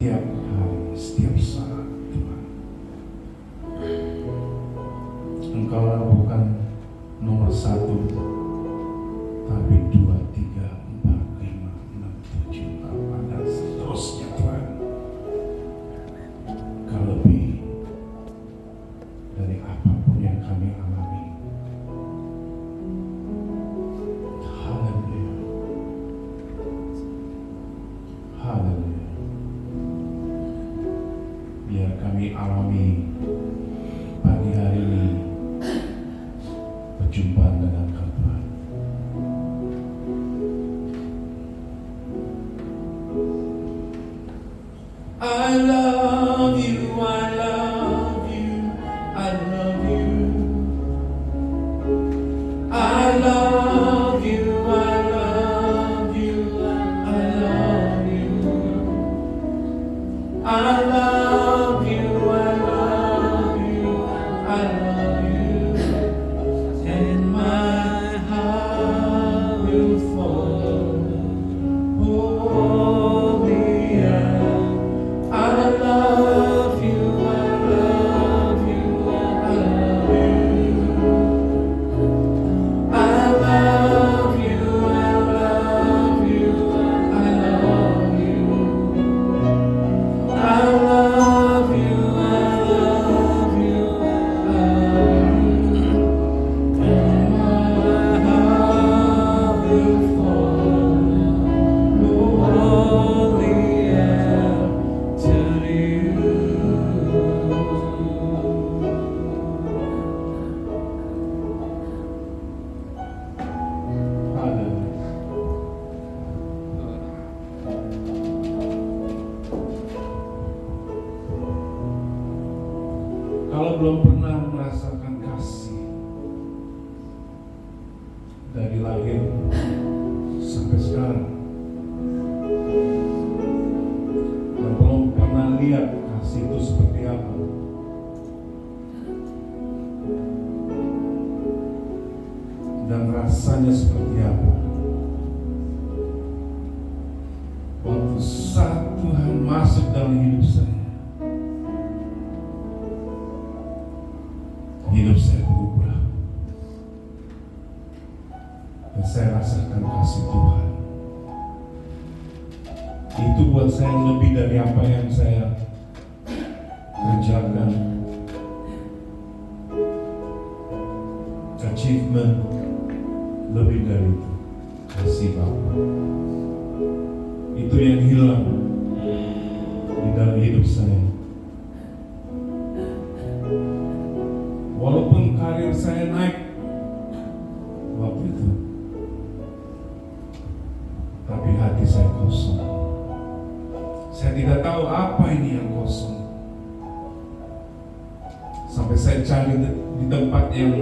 setiap hari, setiap saat, Tuhan. Engkaulah bukan nomor 1, tapi 2, 3, 4, 5, 6, 7, 8, dan seterusnya, Tuhan. Kau lebih dari apapun yang kami alami. Haleluya. Haleluya. Biar kami alami pagi hari ini perjumpaan dengan Kau, Tuhan. I love you, I love you, I love you. I love you, I love you, I love you. I love you, I love you, I love you. And my heart will follow. Holy, I love you, I love you, I love you. I love you, I love you, I love you. I love you, I love you, I love you. And my heart will follow. Holy, to you. Haleluya. Kalau belum pernah merasakan kasih dari lahir sampai sekarang, dan belum pernah lihat kasih itu seperti apa, dan rasanya seperti apa, waktu saat Tuhan masuk dalam hidup saya berubah, dan saya rasakan kasih Tuhan. Itu buat saya lebih dari apa yang saya kerjakan, achievement, lebih dari itu, kasih Bapa. Itu yang hilang di dalam hidup saya. Walaupun karir saya naik waktu itu, tapi hati saya kosong. Saya tidak tahu apa ini yang kosong. Sampai saya cari di tempat yang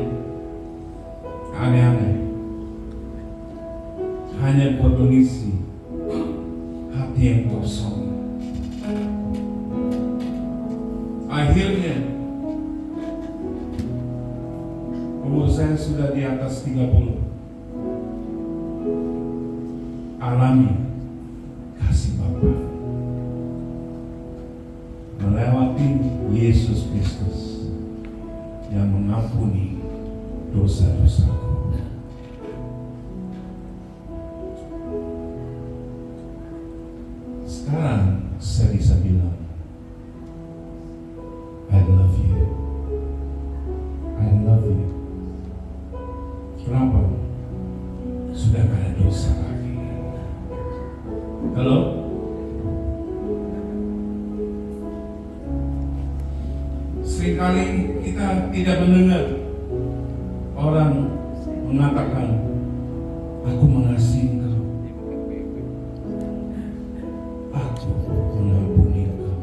aneh-aneh, hanya buat mengisi hati yang kosong. Akhirnya umur saya sudah di atas 30, alami kasih Bapa melewati Yesus Kristus yang mengampuni dosa-dosaku. Sekarang saya bisa bilang, I love you, I love you. Kenapa? Sudah gak ada dosa lagi. Halo? Seringkali kita tidak mendengar orang mengatakan, aku mengasihi engkau, aku mengampuni engkau.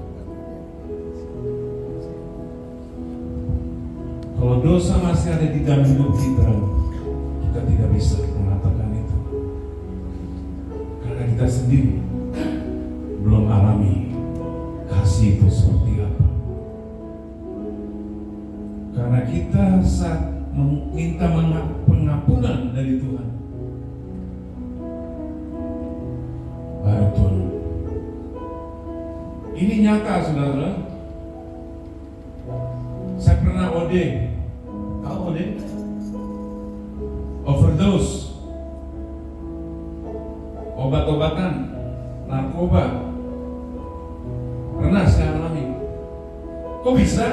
Kalau dosa masih ada di dalam hidup kita tidak bisa mengatakan itu, karena kita sendiri belum alami kasih itu seperti apa. Karena kita saat meminta pengampunan dari Tuhan, baru Tuhan Ini nyata, saudara. Saya pernah OD. Tahu OD? Overdose. Obat-obatan, narkoba. Pernah saya alami. Kok bisa?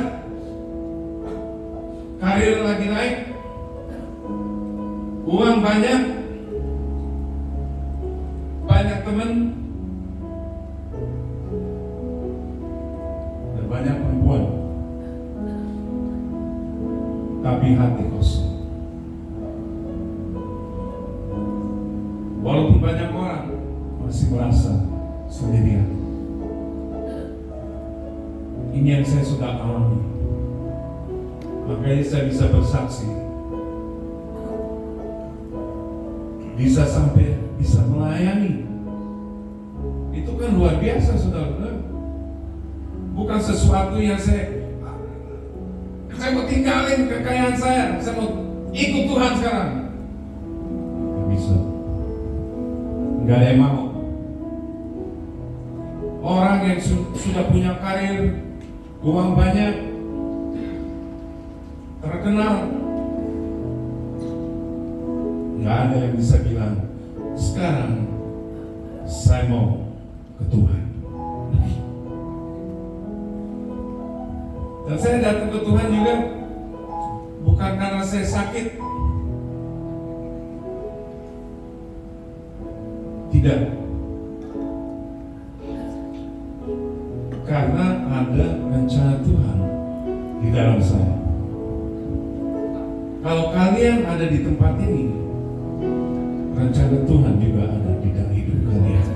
Karir lagi naik, uang banyak, banyak teman, dan banyak perempuan, tapi hati kosong. Walaupun banyak orang, masih merasa sendirian. Ini yang saya sudah alami. Makanya saya bisa bersaksi, bisa sampai bisa melayani. Itu kan luar biasa, saudara. Bukan sesuatu yang saya mau tinggalin kekayaan saya mau ikut Tuhan sekarang. Gak bisa. Gak ada yang mau. Orang yang sudah punya karir, uang banyak, terkenal, nggak ada yang bisa bilang sekarang saya mau ke Tuhan. Dan saya datang ke Tuhan juga bukan karena saya sakit, tidak, karena ada rencana Tuhan di dalam saya. Kalau kalian ada di tempat ini, rencana Tuhan juga ada di dalam hidup kalian.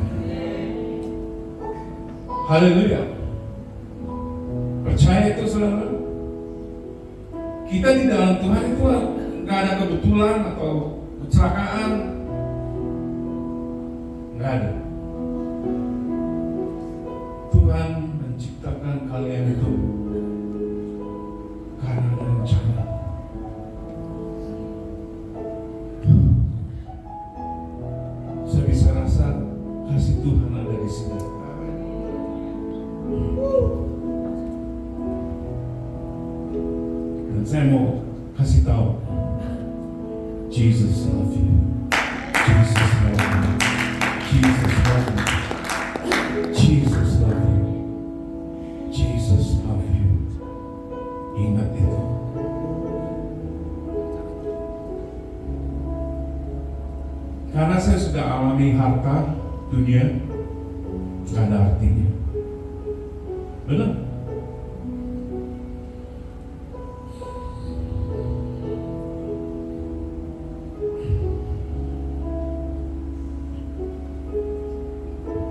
Haleluya. Percaya itu, saudara. Kita di dalam Tuhan itu nggak ada kebetulan atau kecelakaan, nggak ada. Tuhan menciptakan kalian itu karena rencana. Saya bisa rasa kasih Tuhan ada di sini. Dan saya mau kasih tahu, Jesus love you. Jesus love you. Jesus love you. Jesus love you. Jesus love you. Ingat itu. Karena saya sudah alami harta dunia, gak ada artinya. Benar?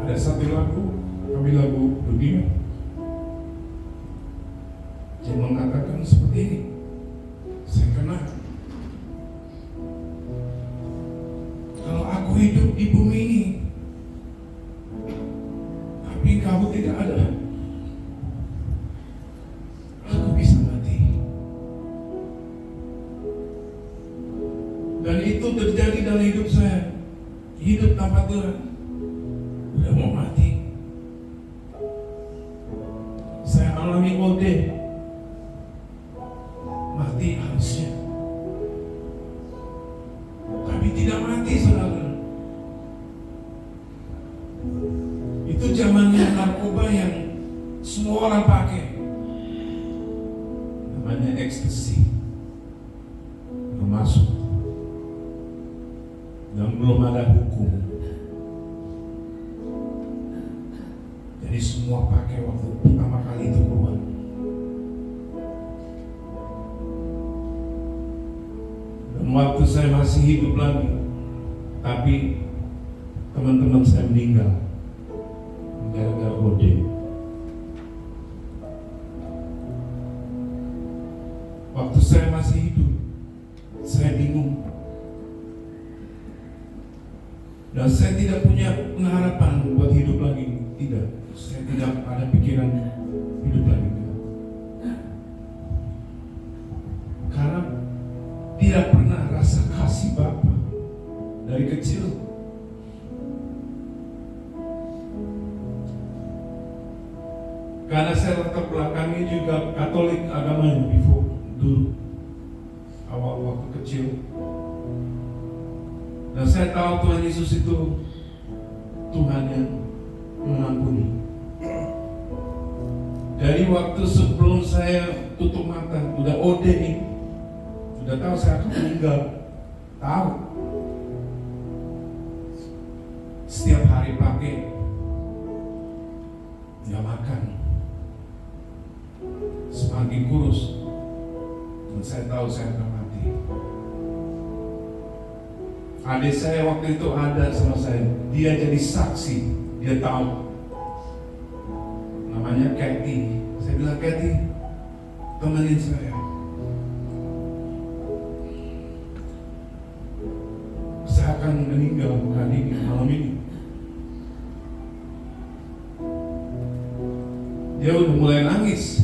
Ada satu lagu, kami lagu dunia, yang mengatakan seperti ini. Saya kenal. Kalau aku hidup di bumi ini, tapi kamu tidak ada, aku bisa mati. Dan itu terjadi dalam hidup saya. Hidup tanpa Tuhan, udah mau mati. Saya alami OD, mati harusnya, tapi tidak mati, saudara. Itu zamannya narkoba yang semua orang pakai, namanya ekstasi, masuk, dan belum ada hukum. Jadi semua pakai waktu pertama kali itu keluar. Dan waktu saya masih hidup lagi, tapi teman-teman saya meninggal gara-gara OD. Waktu saya masih hidup, saya bingung. Dan saya tidak punya pengharapan buat hidup lagi. Tidak, saya tidak ada pikiran hidup lagi. Karena tidak pernah rasa kasih Bapa dari kecil. Karena saya latar belakangnya juga Katolik agamanya dulu awal waktu kecil. Dan saya tahu Tuhan Yesus itu Tuhan yang mengampuni. Dari waktu sebelum saya tutup mata, udah OD nih, udah tahu saya akan meninggal, tahu. Setiap hari pakai, nggak makan, semakin kurus, dan saya tahu saya akan mati. Adik saya waktu itu ada sama saya, dia jadi saksi, dia tahu. Namanya Kathy. Saya bilang, Kathy, temenin saya. Saya akan meninggal bukan ini, malam ini. Dia udah mulai nangis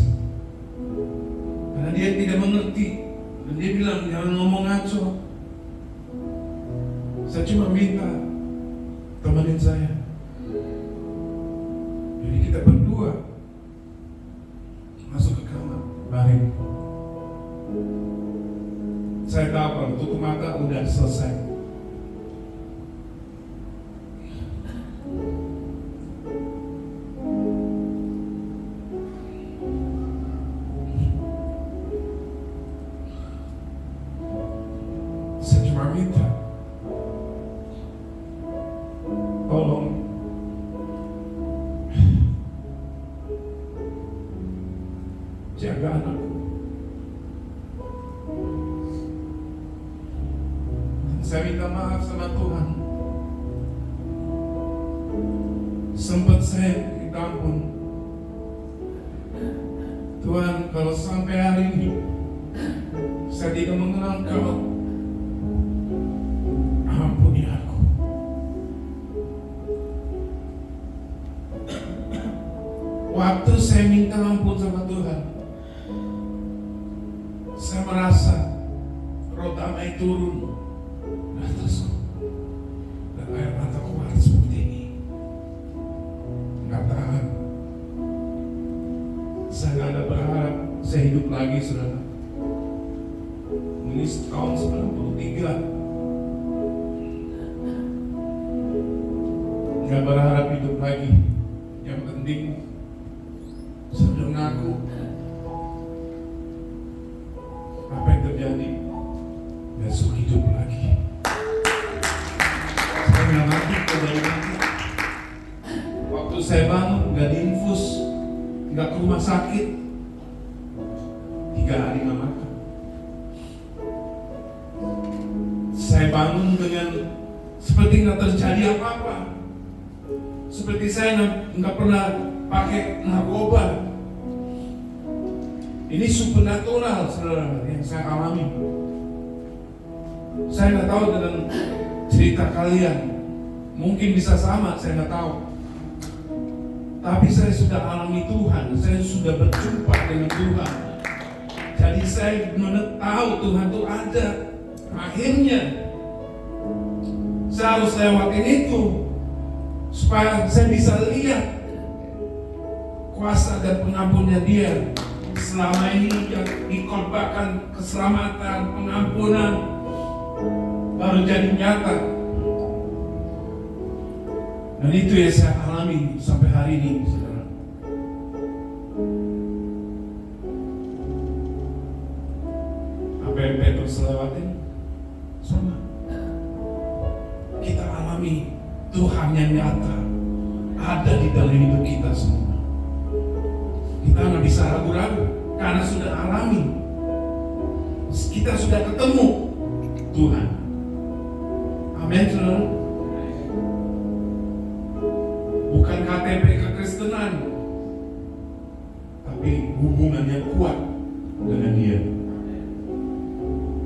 karena dia tidak mengerti. Dan dia bilang, jangan ngomong ngaco. Saya cuma minta temenin saya. Jadi kita berdua masuk ke kamar, baring. Saya tahu kalau tutup mata udah selesai. Saya cuma minta, tolong jaga anakku. Saya minta maaf sama Tuhan. Sempat saya minta ampun. Tuhan, kalau sampai hari ini saya tidak mengenal Kau, ampuni aku. Waktu saya minta ampun sama Tuhan, saya merasa roh damai turun di atasku dan air mata keluar seperti ini. Nggak tahan. Saya nggak ada berharap saya hidup lagi, saudara. Ini tahun 93. Nggak berharap hidup lagi. Yang penting saya udah ngaku apa yang terjadi, besok hidup lagi. Saya nggak mati, kembali mati. Waktu saya bangun, nggak diinfus, nggak ke rumah sakit, 3 hari nggak makan. Saya bangun dengan seperti nggak terjadi apa-apa, seperti saya nggak pernah pakai narkoba. Ini supernatural, saudara, yang saya alami. Saya nggak tahu dengan cerita kalian, mungkin bisa sama, saya nggak tahu. Tapi saya sudah alami Tuhan, saya sudah berjumpa dengan Tuhan. Jadi saya benar-benar tahu Tuhan itu ada. Akhirnya saya harus lewatin itu supaya saya bisa lihat kuasa dan pengampunnya Dia. Selama ini yang dikorbankan keselamatan, pengampunan baru jadi nyata. Dan itu yang saya alami sampai hari ini, saudara. Apa yang Petrus lewatin sama. Kita alami Tuhan yang nyata ada di dalam hidup kita semua. Kita nggak bisa ragu-ragu karena sudah alami. Kita sudah ketemu Tuhan. Amin, saudara. Bukan KTP kekristenan, tapi hubungannya kuat dengan Dia.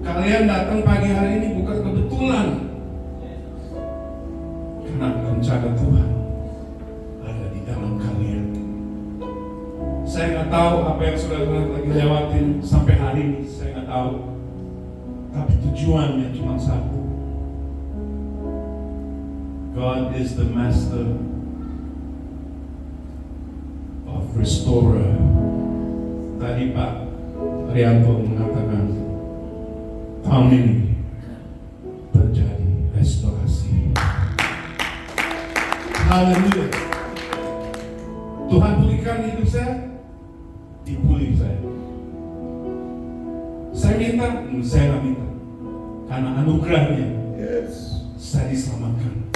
Kalian datang pagi hari ini bukan kebetulan, karena rencana Tuhan ada di dalam kalian. Saya nggak tahu apa yang saudara lagi lewatin sampai hari ini, saya nggak tahu. Tapi tujuannya cuma satu. God is the master of of restorer. Tadi Pak Rianto mengatakan tahun ini terjadi restorasi. Haleluya. Tuhan pulihkan hidup saya, dipulih saya. Saya minta, saya nggak minta, karena anugerahnya saya diselamatkan.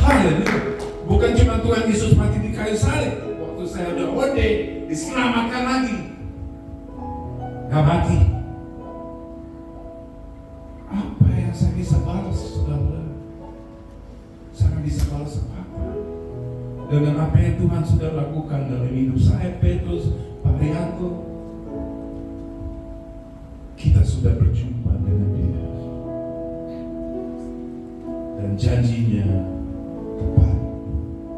Haleluya. Bukan cuma Tuhan Yesus mati di kayu salib, waktu saya udah ordain, diselamatkan lagi. Gak mati. Apa yang saya bisa balas, saudara? Saya gak bisa balas apa-apa. Dengan apa yang Tuhan sudah lakukan dalam hidup saya, Petrus, Pak Rianto, kita sudah berjumpa dengan Dia. Dan janjinya tepat,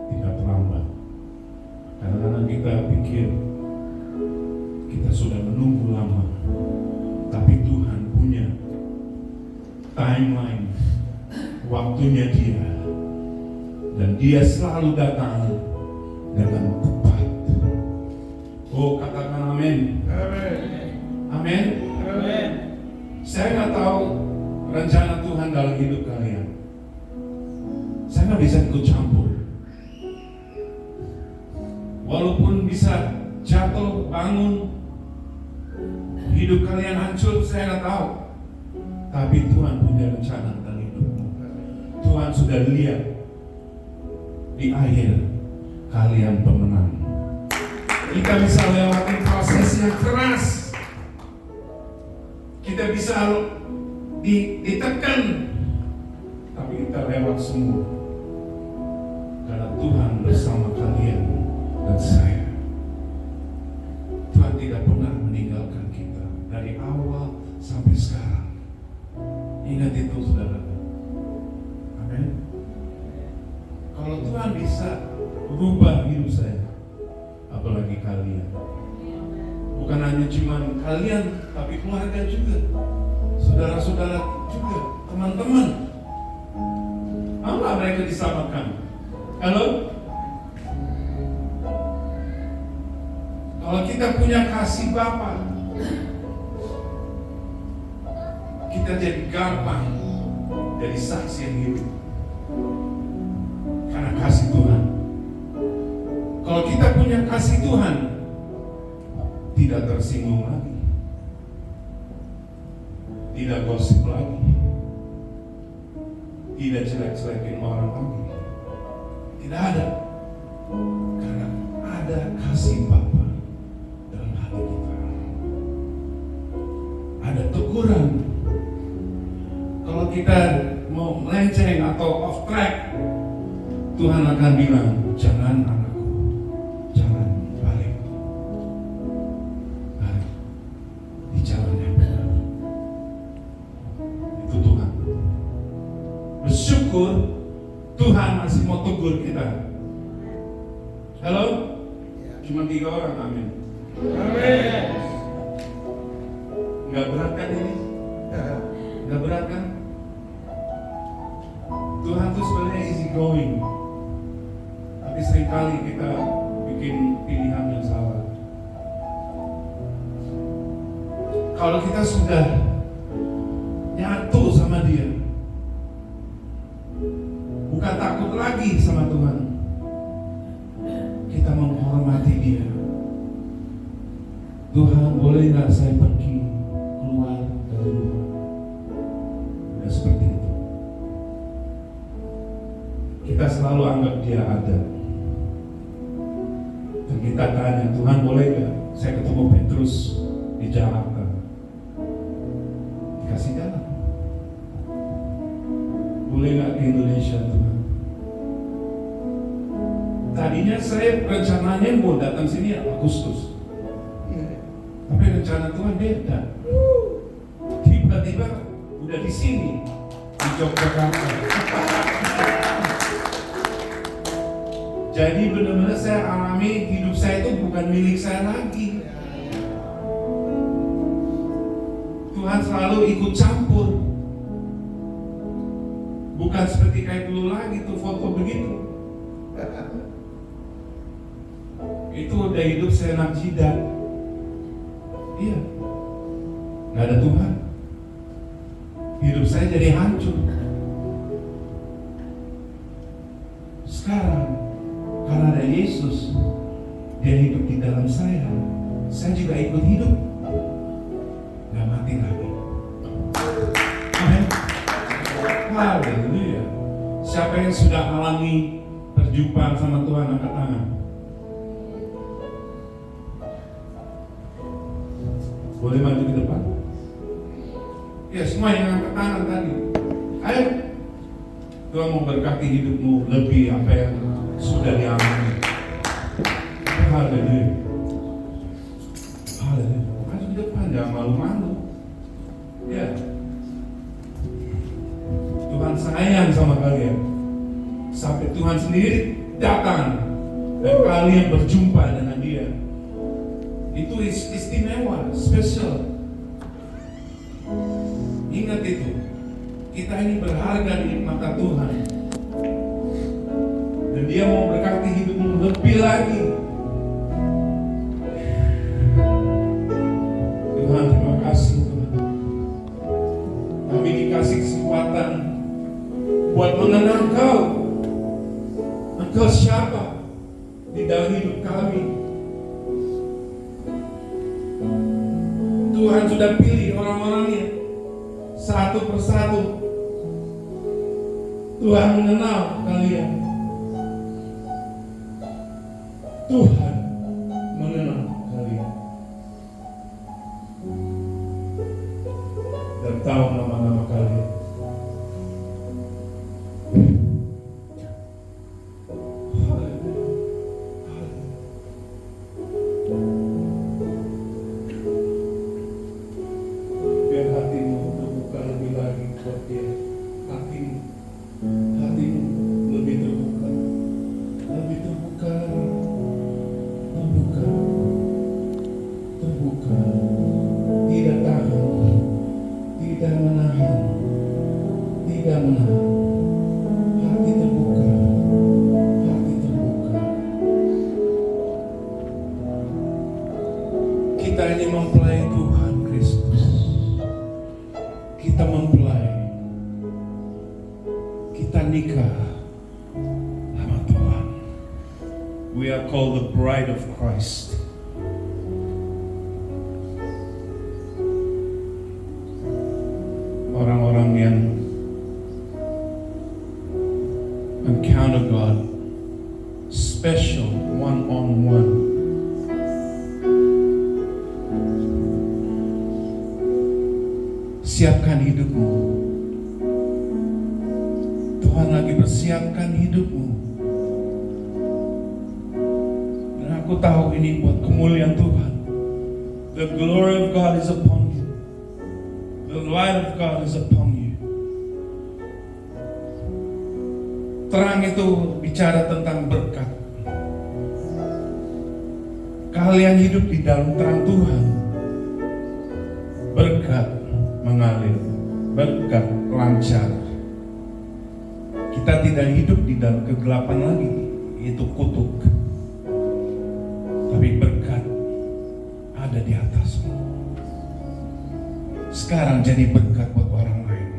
tidak terlambat. Kadang-kadang kita pikir kita sudah menunggu lama, tapi Tuhan punya timeline, waktunya Dia, dan Dia selalu datang dengan tepat. Oh, katakan amin. Amin. Amin. Saya nggak tahu rencana Tuhan dalam hidup kalian. Saya nggak bisa ikut campur. Walaupun bisa jatuh, bangun, hidup kalian hancur, saya nggak tahu. Tapi Tuhan punya rencana dalam hidupmu. Tuhan sudah lihat di akhir kalian pemenang. Kita bisa lewati proses yang keras. Kita bisa ditekan, tapi kita lewat semua. Karena Tuhan bersama kalian dan saya. Tuhan tidak pernah meninggalkan kita dari awal sampai sekarang. Ingat itu, saudara. Amin. Kalau Tuhan bisa rubah hidup saya, apalagi kalian. Bukan hanya cuma kalian, tapi keluarga juga, saudara-saudara juga, teman-teman. Apa mereka diselamatkan? Halo? Kalau kita punya kasih Bapa, kita jadi gampang jadi saksi yang hidup karena kasih Tuhan. Kalau kita punya kasih Tuhan, tidak tersinggung lagi, tidak gosip lagi, tidak jelek-jelekin orang lagi. Tidak ada, karena ada kasih Bapa dalam hati kita. Ada teguran. Kalau kita mau melenceng atau off track, Tuhan akan bilang, jangan anakku, jangan balik. Balik di jalan yang benar. Itu Tuhan. Bersyukur Tuhan masih mau tegur kita. Halo? Cuma 3 orang, amin. Amin. Nggak berat kan ini? Nggak berat kan? Tuhan tuh sebenarnya easy going. Tapi seringkali kita bikin pilihan yang salah. Kalau kita sudah nyatu sama Dia, bukan takut lagi sama Tuhan, kita menghormati Dia. Tuhan, boleh nggak saya pergi keluar dari rumah? Udah seperti itu. Kita selalu anggap Dia ada. Dan kita tanya, Tuhan boleh nggak saya ketemu Petrus di Jakarta? Dikasih jalan. Boleh nggak ke Indonesia, Tuhan? Tadinya saya rencananya mau datang sini Agustus, tapi rencana Tuhan beda. Tiba-tiba udah di sini di Yogyakarta. Jadi benar-benar saya alami hidup saya itu bukan milik saya lagi. Tuhan selalu ikut campur. Bukan seperti kayak dulu lagi tuh foto begitu. Itu udah hidup senam jidat. Iya, nggak ada Tuhan. Hidup saya jadi hancur. Sekarang karena ada Yesus, Dia hidup di dalam saya juga ikut hidup, nggak mati lagi. Amin. Haleluya. Siapa yang sudah alami perjumpaan sama Tuhan, angkat tangan. Boleh maju ke depan? Ya, semua yang angkat tangan tadi. Ayo. Tuhan mau berkati hidupmu lebih apa yang sudah dialami. Haleluya. Haleluya. Maju ke depan, jangan malu-malu. Ya. Tuhan sayang sama kalian. Sampai Tuhan sendiri datang dan kalian berjumpa dengan Dia. Itu istimewa, spesial. Ingat itu. Kita ini berharga di mata Tuhan. Dan Dia mau berkati hidupmu lebih lagi. Tuhan, terima kasih Tuhan. Kami dikasih kesempatan buat mengenal Engkau. Engkau siapa di dalam hidup kami. Tuhan sudah pilih orang-orangnya satu persatu. Tuhan mengenal kalian. Tuhan mengenal kalian. Dan tahu nama-nama kalian. Biar hatimu terbuka lebih lagi buat Dia. Hatimu lebih terbuka, tidak tahan, tidak menahan, hati terbuka. Kita ini mempelai Tuhan Kristus, kita mempelai. Kita nikah sama Tuhan. We are called the bride of Christ. Orang-orang yang encounter God, special, one-on-one. Siapkan hidupmu. Tuhan lagi persiapkan hidupmu. Dan aku tahu ini buat kemuliaan Tuhan. The glory of God is upon you. The light of God is upon you. Terang itu bicara tentang berkat. Kalian hidup di dalam terang Tuhan. Berkat mengalir, berkat lancar. Kita tidak hidup di dalam kegelapan lagi, itu kutuk. Tapi berkat ada di atasmu. Sekarang jadi berkat buat orang lain.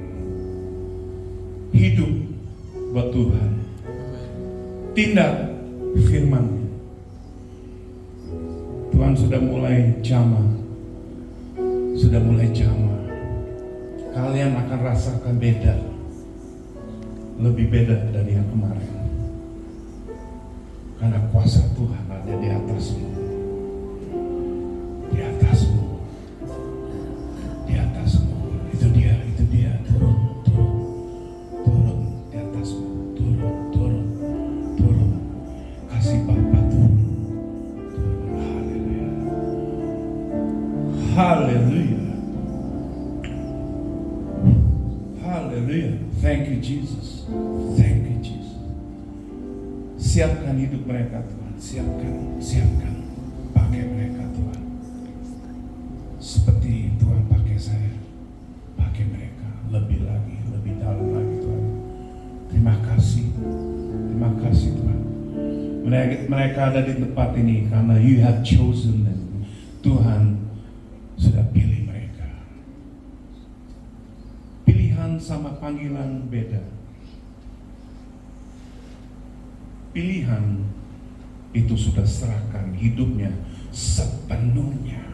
Hidup buat Tuhan. Tindak firman. Tuhan sudah mulai jamah. Kalian akan rasakan beda. Lebih beda dari yang kemarin. Karena kuasa Tuhan ada di atasmu. Di atasmu. Itu dia. Turun di atasmu. Turun. Kasih Bapa turun. Haleluya. Thank you Jesus. Siapkan hidup mereka Tuhan. Siapkan. Pakai mereka Tuhan. Seperti Tuhan pakai saya. Pakai mereka lebih lagi, lebih dalam lagi Tuhan. Terima kasih Tuhan. Mereka ada di tempat ini karena you have chosen them. Tuhan sudah pilih mereka. Pilihan sama panggilan beda. Pilihan itu sudah serahkan hidupnya sepenuhnya.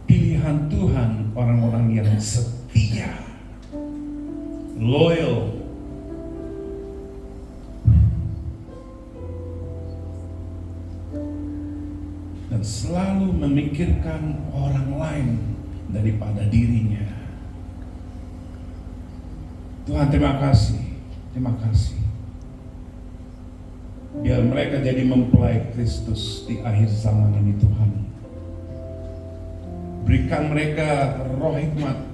Pilihan Tuhan orang-orang yang setia, loyal, dan selalu memikirkan orang lain daripada dirinya. Tuhan, terima kasih, terima kasih. Biar mereka jadi mempelai Kristus di akhir zaman ini, Tuhan. Berikan mereka roh hikmat,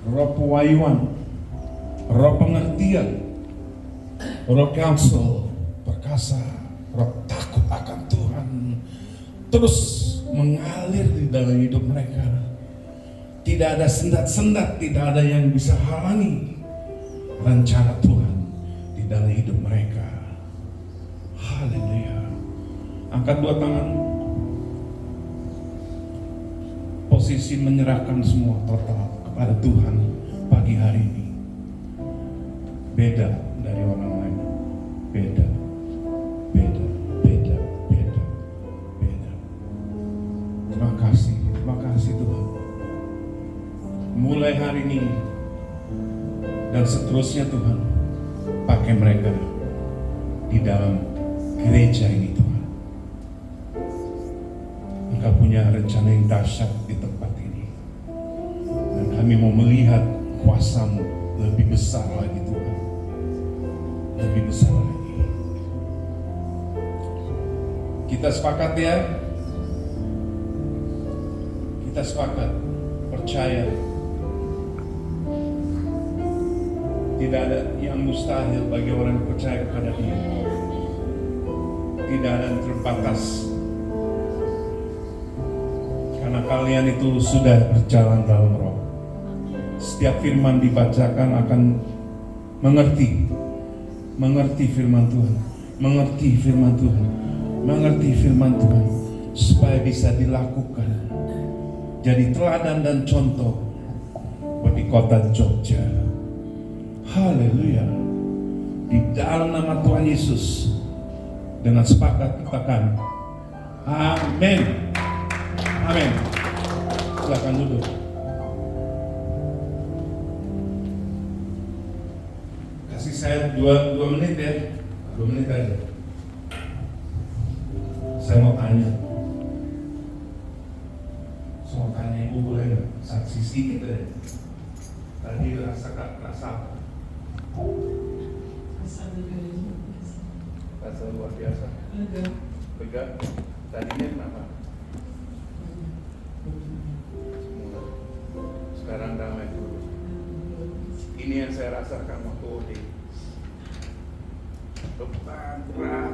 roh pewahyuan, roh pengertian, roh counsel, perkasa, roh takut akan Tuhan terus mengalir di dalam hidup mereka. Tidak ada sendat-sendat, tidak ada yang bisa halangi rencana Tuhan di dalam hidup mereka. Haleluya. Angkat dua tangan. Posisi menyerahkan semua total kepada Tuhan pagi hari ini. Beda dari orang lain. Beda. Beda. Beda. Beda. Beda. Terima kasih Tuhan. Mulai hari ini dan seterusnya Tuhan, pakai mereka di dalam gereja ini Tuhan. Engkau punya rencana yang dahsyat di tempat ini, dan kami mau melihat kuasa-Mu lebih besar lagi Tuhan, lebih besar lagi. Kita sepakat ya, kita sepakat percaya tidak ada yang mustahil bagi orang yang percaya kepada Dia. Tidak ada yang terbatas. Karena kalian itu sudah berjalan dalam roh. Setiap firman dibacakan akan mengerti firman Tuhan, mengerti firman Tuhan, mengerti firman Tuhan, supaya bisa dilakukan. Jadi teladan dan contoh bagi kota Jogja. Haleluya. Di dalam nama Tuhan Yesus, dengan sepakat katakan amin. Amin. Silakan duduk. Kasih saya dua menit ya. 2 menit aja. Saya mau tanya. Ibu boleh nggak? Saksi sedikit aja. Tadi rasa apa? Rasa luar biasa. Lega. Tadinya kenapa? Sekarang damai dulu. Ini yang saya rasakan waktu OD. Beban berat,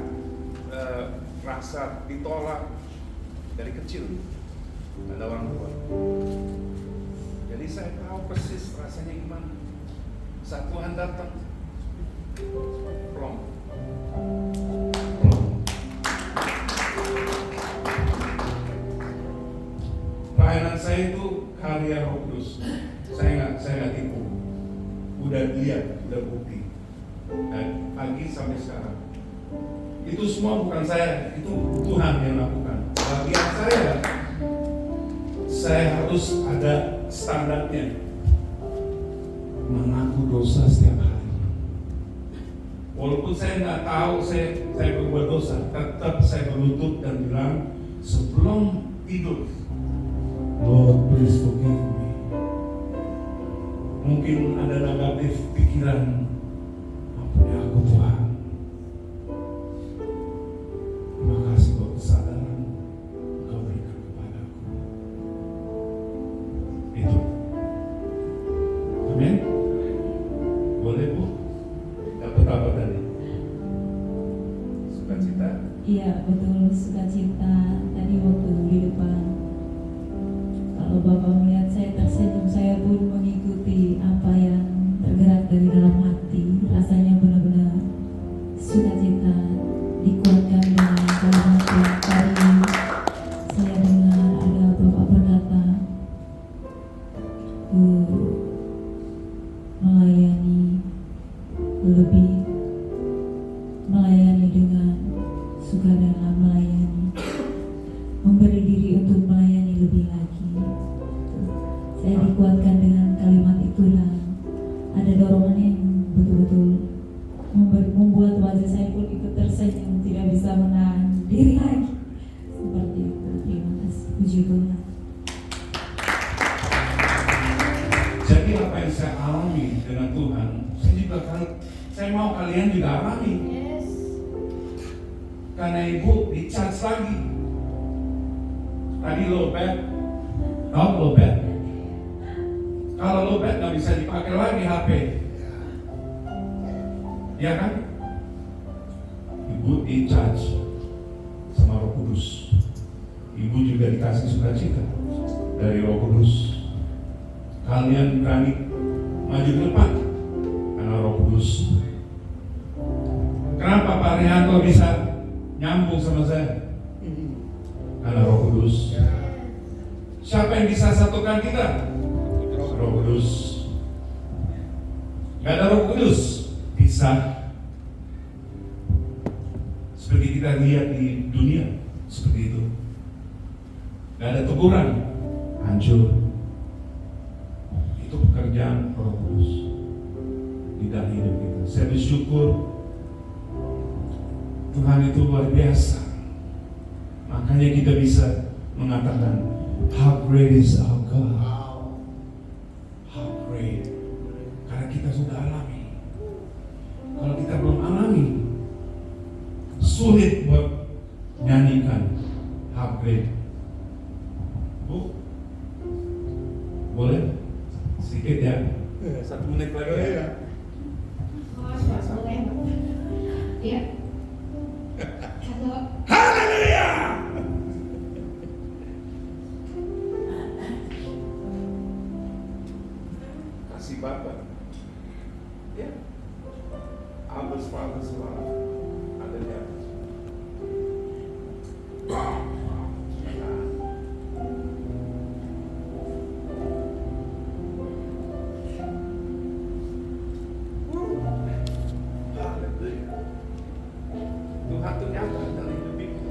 rasa ditolak dari kecil. Ada orang tua. Jadi saya tahu persis rasanya gimana. Saat Tuhan datang, plong. Pelayanan saya itu karya Roh Kudus. Saya nggak tipu. Udah lihat, udah bukti. Dan pagi sampai sekarang. Itu semua bukan saya, itu Tuhan yang lakukan. Bagian saya harus ada standarnya. Mengaku dosa setiap hari. Walaupun saya nggak tahu saya berbuat dosa, tetap saya berlutut dan bilang sebelum tidur, Lord, please forgive me. Mungkin ada negatif pikiran, ampuni aku Tuhan. Terima kasih buat kesadaran Engkau berikan kepadaku. Itu. Amin. Boleh Bu? Dapat apa tadi? Sukacita? Iya betul, sukacita. Tadi waktu di depan, kalau Bapak melihat saya tersenyum, saya pun mengikuti apa yang tergerak dari dalam hati. Rasanya benar-benar bisa menahan diri lagi. Seperti itu. Terima kasih. Puji Tuhan. Jadi apa yang saya alami dengan Tuhan, saya mau kalian juga alami. Karena ibu di-charge lagi. Tadi lowbat, tahu lowbat? Kalau lowbat nggak bisa dipakai lagi HP, ya kan? Ibu di-charge sama Roh Kudus. Ibu juga dikasih sukacita dari Roh Kudus. Kalian berani maju ke depan karena Roh Kudus. Kenapa Pak Rihanto bisa nyambung sama saya? Karena Roh Kudus. Siapa yang bisa satukan kita? Roh Kudus. Gak ada Roh Kudus bisa. Seperti kita lihat di dunia seperti itu. Gak ada teguran, hancur. Itu pekerjaan Roh Kudus di dalam hidup kita. Saya bersyukur Tuhan itu luar biasa. Makanya kita bisa mengatakan, how great is our God. How great. Karena kita sudah alami. Kalau kita belum alami, sulit buat nyanyikan how great. Bu, boleh? Sedikit ya, 1 menit lagi ya. Ya. Halo. Haleluya. Kasih Bapak. Ya. Abis Father's love. Ada di atas. Tuhan tuh nyata dalam hidup itu.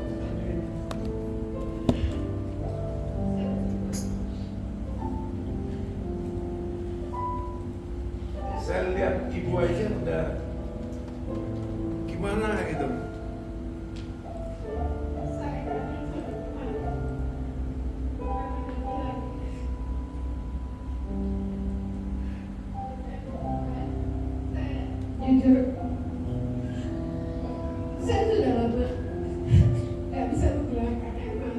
Saya lihat ibu aja udah gimana itu. Jujur, saya sudah lama nggak bisa membiarkan emang.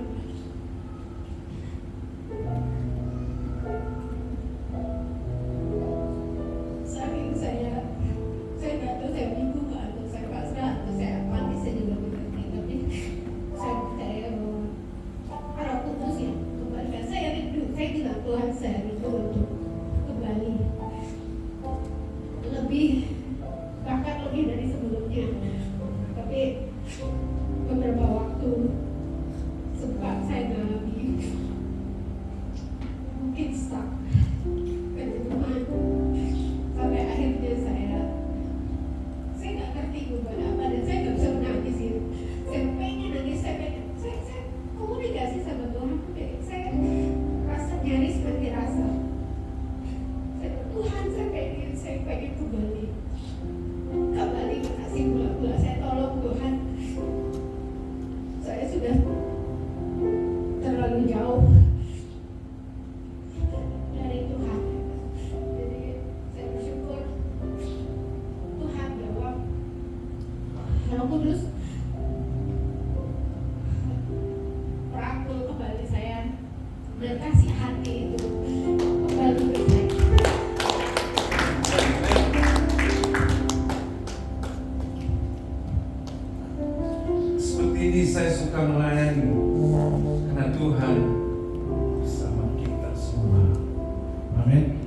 Saking saya nggak tahu saya bingung atau saya pasrah atau saya mati, saya juga tidak ngerti. Tapi saya percaya bahwa Roh Kudus yang kembalikan saya rindu. Saya bilang Tuhan, saya rindu untuk kembali lebih, bahkan lebih dari sebelumnya. Tapi beberapa waktu sempat saya mengalami mungkin stuck kejenuhan, sampai akhirnya saya nggak ngerti beban apa, dan saya nggak bisa menangis itu. Saya pengen nangis, saya komunikasi sama Tuhan, tapi saya rasa nyaris mati rasa. Tuhan, saya pengen kembali kasih mula-mula. Saya tolong Tuhan, saya sudah terlalu jauh dari Tuhan. Jadi saya bersyukur Tuhan bahwa Roh Kudus merangkul kembali saya dan kasih hati itu kembali ke saya. Ini saya suka melayani karena Tuhan bersama kita semua. Amin.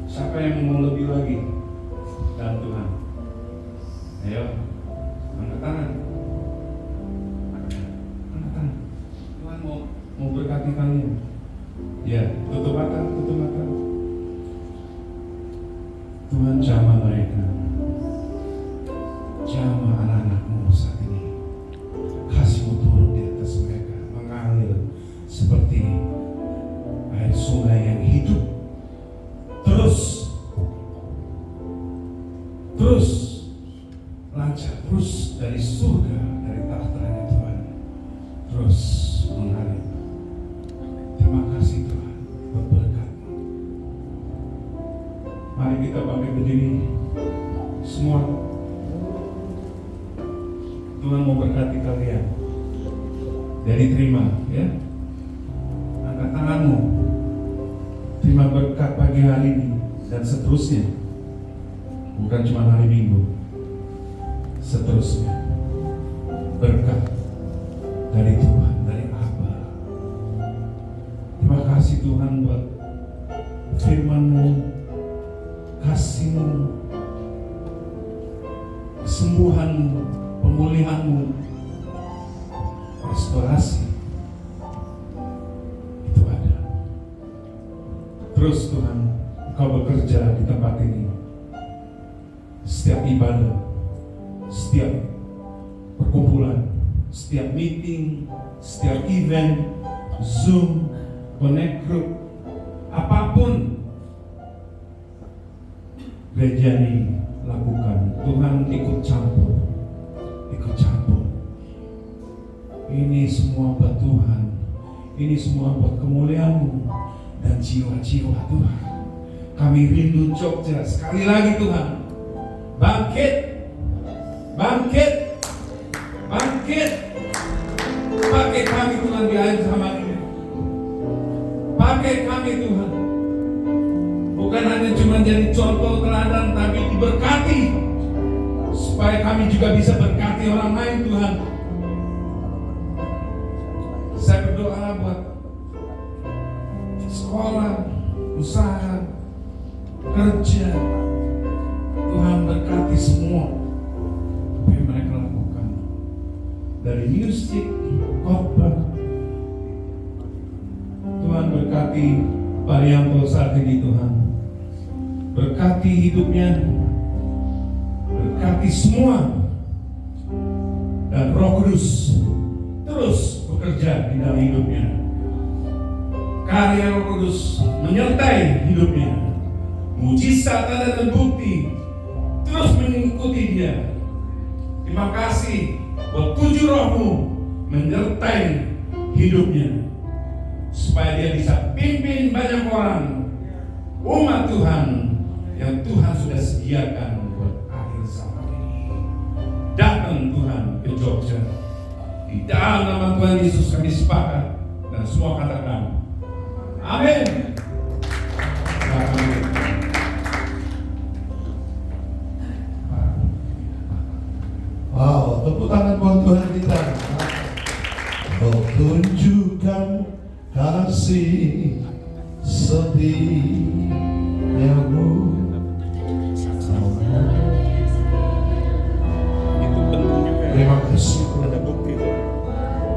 Siapa yang mau lebih lagi dalam Tuhan? Ayo, angkat tangan. Angkat tangan. Tuhan mau berkati kalian. Ya, tutup mata. Tuhan jamah mereka. Jamah anak-anakmu saat ini. Kasih-Mu turun di atas mereka, mengalir seperti air sungai yang hidup. Terus lancar, terus dari surga, dari tahtanya Tuhan terus mengalir. Terima kasih Tuhan buat berkat-Mu. Mari kita bangkit berdiri semua. Tuhan mau berkati kalian. Jadi terima ya. Angkat tanganmu. Terima berkat pagi hari ini dan seterusnya. Bukan cuma hari Minggu. Seterusnya. Berkat dari Tuhan, dari Aba. Terima kasih Tuhan buat firman-Mu, kasih-Mu, kesembuhan-Mu, pemulihan-Mu, restorasi itu ada. Terus Tuhan, Engkau bekerja di tempat ini. Setiap ibadah, setiap perkumpulan, setiap meeting, setiap event, Zoom, Connect Group, apapun gereja ini lakukan, Tuhan ikut campur. Ini semua buat Tuhan, ini semua buat kemuliaan-Mu dan jiwa-jiwa Tuhan. Kami rindu Jogja sekali lagi Tuhan. Bangkit, bangkit, bangkit. Pakai kami Tuhan di akhir zaman ini. Pakai kami Tuhan. Bukan hanya cuma jadi contoh teladan, tapi diberkati supaya kami juga bisa berkati orang lain Tuhan. Saya berdoa buat sekolah, usaha, kerja. Tuhan berkati semua apa yang mereka lakukan. Dari musik, khotbah. Tuhan berkati Pak Rianto saat ini Tuhan. Berkati hidupnya. Berkati semua. Dan Roh Kudus terus bekerja di dalam hidupnya. Karya Roh Kudus menyertai hidupnya. Mujizat, tanda dan bukti terus mengikuti dia. Terima kasih buat 7 roh-Mu menyertai hidupnya supaya dia bisa pimpin banyak orang, umat Tuhan yang Tuhan sudah sediakan buat akhir zaman ini. Datang Tuhan ke Jogja. Di dalam nama Tuhan Yesus kami sepakat dan semua katakan amin. Wow, tepuk tangan buat Tuhan kita. Kau tunjukkan kasih setia